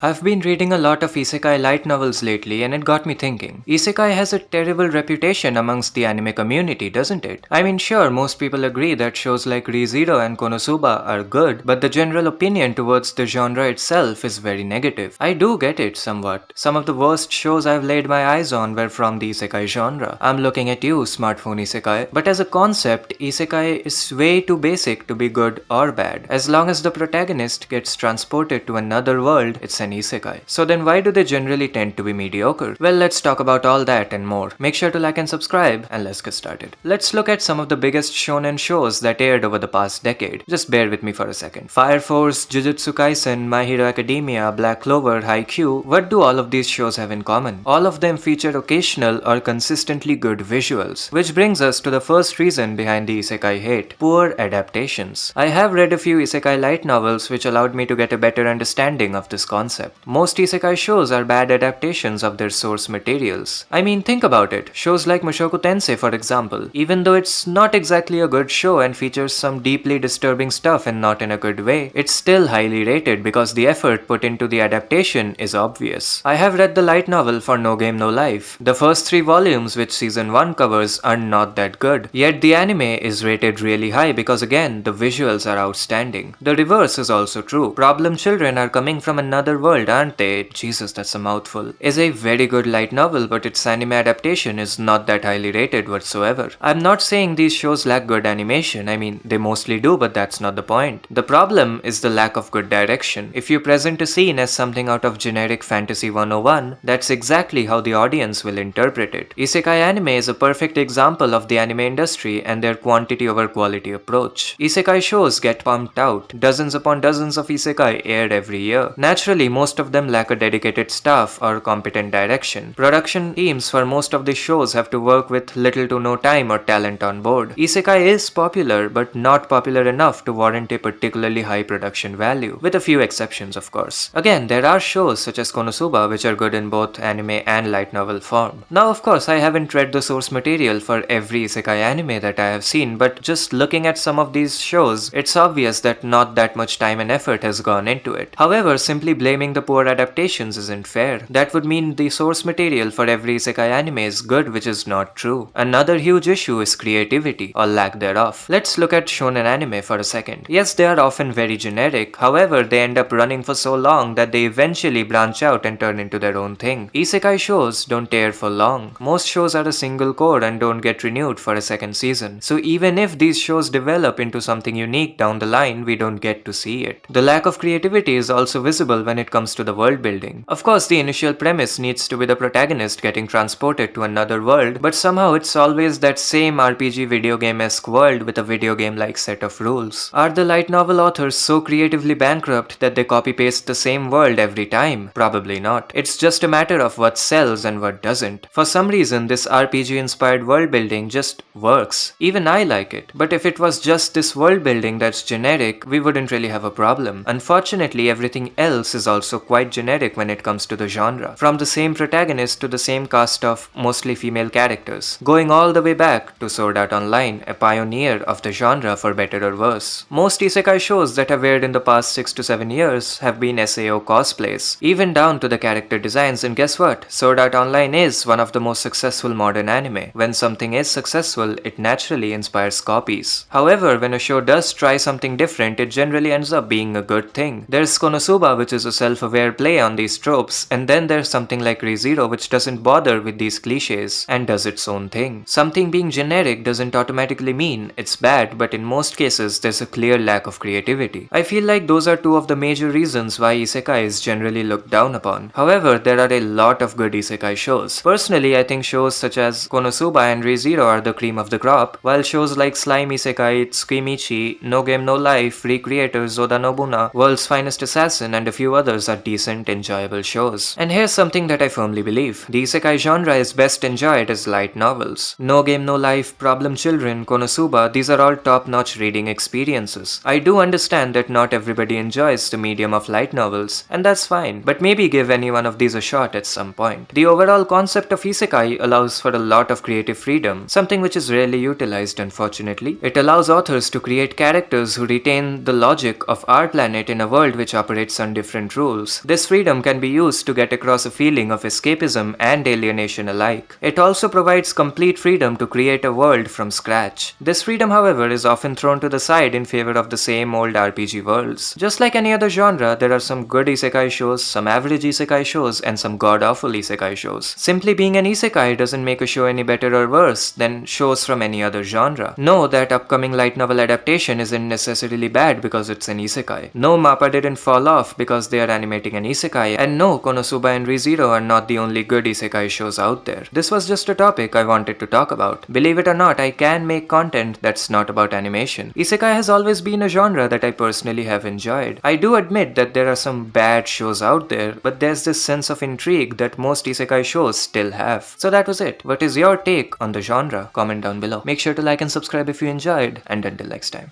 I've been reading a lot of Isekai light novels lately and it got me thinking. Isekai has a terrible reputation amongst the anime community, doesn't it? I mean, sure, most people agree that shows like rezero and konosuba are good, but the general opinion towards the genre itself is very negative. I do get it somewhat. Some of the worst shows I've laid my eyes on were from the Isekai genre. I'm looking at you, smartphone Isekai. But as a concept, Isekai is way too basic to be good or bad. As long as the protagonist gets transported to another world, it's an isekai. So then why do they generally tend to be mediocre? Well, let's talk about all that and more. Make sure to like and subscribe and let's get started. Let's look at some of the biggest shonen shows that aired over the past decade. Just bear with me for a second. Fire Force, Jujutsu Kaisen, My Hero Academia, Black Clover, Haikyuu. What do all of these shows have in common? All of them feature occasional or consistently good visuals. Which brings us to the first reason behind the isekai hate. Poor adaptations. I have read a few isekai light novels which allowed me to get a better understanding of this concept. Most isekai shows are bad adaptations of their source materials. I mean, think about it. Shows like Mushoku Tensei, for example. Even though it's not exactly a good show and features some deeply disturbing stuff and not in a good way, it's still highly rated because the effort put into the adaptation is obvious. I have read the light novel for No Game No Life. The first 3 volumes which season 1 covers are not that good. Yet the anime is rated really high because again, the visuals are outstanding. The reverse is also true. Problem Children are coming from another world, aren't they? Jesus, that's a mouthful. Is a very good light novel, but its anime adaptation is not that highly rated whatsoever. I'm not saying these shows lack good animation. I mean, they mostly do, but that's not the point. The problem is the lack of good direction. If you present a scene as something out of generic Fantasy 101, that's exactly how the audience will interpret it. Isekai anime is a perfect example of the anime industry and their quantity over quality approach. Isekai shows get pumped out. Dozens upon dozens of isekai aired every year. Naturally, most of them lack a dedicated staff or competent direction. Production teams for most of the shows have to work with little to no time or talent on board. Isekai is popular, but not popular enough to warrant a particularly high production value, with a few exceptions of course. Again, there are shows such as Konosuba which are good in both anime and light novel form. Now of course, I haven't read the source material for every isekai anime that I have seen, but just looking at some of these shows, it's obvious that not that much time and effort has gone into it. However, simply blaming the poor adaptations isn't fair. That would mean the source material for every isekai anime is good, which is not true. Another huge issue is creativity, or lack thereof. Let's look at shonen anime for a second. Yes, they are often very generic, however they end up running for so long that they eventually branch out and turn into their own thing. Isekai shows don't air for long. Most shows are a single core and don't get renewed for a second season. So even if these shows develop into something unique down the line, we don't get to see it. The lack of creativity is also visible when it comes to the world building. Of course, the initial premise needs to be the protagonist getting transported to another world, but somehow it's always that same RPG video game-esque world with a video game-like set of rules. Are the light novel authors so creatively bankrupt that they copy-paste the same world every time? Probably not. It's just a matter of what sells and what doesn't. For some reason, this RPG-inspired world building just works. Even I like it. But if it was just this world building that's generic, we wouldn't really have a problem. Unfortunately, everything else is also quite generic when it comes to the genre. From the same protagonist to the same cast of mostly female characters. Going all the way back to Sword Art Online, a pioneer of the genre for better or worse. Most isekai shows that have aired in the past 6 to 7 years have been SAO cosplays. Even down to the character designs, and guess what? Sword Art Online is one of the most successful modern anime. When something is successful, it naturally inspires copies. However, when a show does try something different, it generally ends up being a good thing. There's Konosuba, which is a self-aware play on these tropes, and then there's something like rezero which doesn't bother with these cliches and does its own thing. Something being generic doesn't automatically mean it's bad, but in most cases there's a clear lack of creativity. I feel like those are two of the major reasons why isekai is generally looked down upon. However, there are a lot of good isekai shows. Personally, I think shows such as Konosuba and rezero are the cream of the crop, while shows like Slime Isekai, Tsukimichi, No Game No Life, Recreators, Oda Nobuna, World's Finest Assassin, and a few others are decent, enjoyable shows. And here's something that I firmly believe. The isekai genre is best enjoyed as light novels. No Game No Life, Problem Children, Konosuba, these are all top-notch reading experiences. I do understand that not everybody enjoys the medium of light novels, and that's fine, but maybe give any one of these a shot at some point. The overall concept of isekai allows for a lot of creative freedom, something which is rarely utilized unfortunately. It allows authors to create characters who retain the logic of our planet in a world which operates on different rules rules. This freedom can be used to get across a feeling of escapism and alienation alike. It also provides complete freedom to create a world from scratch. This freedom, however, is often thrown to the side in favor of the same old RPG worlds. Just like any other genre, there are some good isekai shows, some average isekai shows, and some god-awful isekai shows. Simply being an isekai doesn't make a show any better or worse than shows from any other genre. No, that upcoming light novel adaptation isn't necessarily bad because it's an isekai. No, MAPPA didn't fall off because they are animating an isekai, and no, Konosuba and ReZero are not the only good isekai shows out there. This was just a topic I wanted to talk about. Believe it or not, I can make content that's not about animation. Isekai has always been a genre that I personally have enjoyed. I do admit that there are some bad shows out there, but there's this sense of intrigue that most isekai shows still have. So that was it. What is your take on the genre? Comment down below. Make sure to like and subscribe if you enjoyed, and until next time.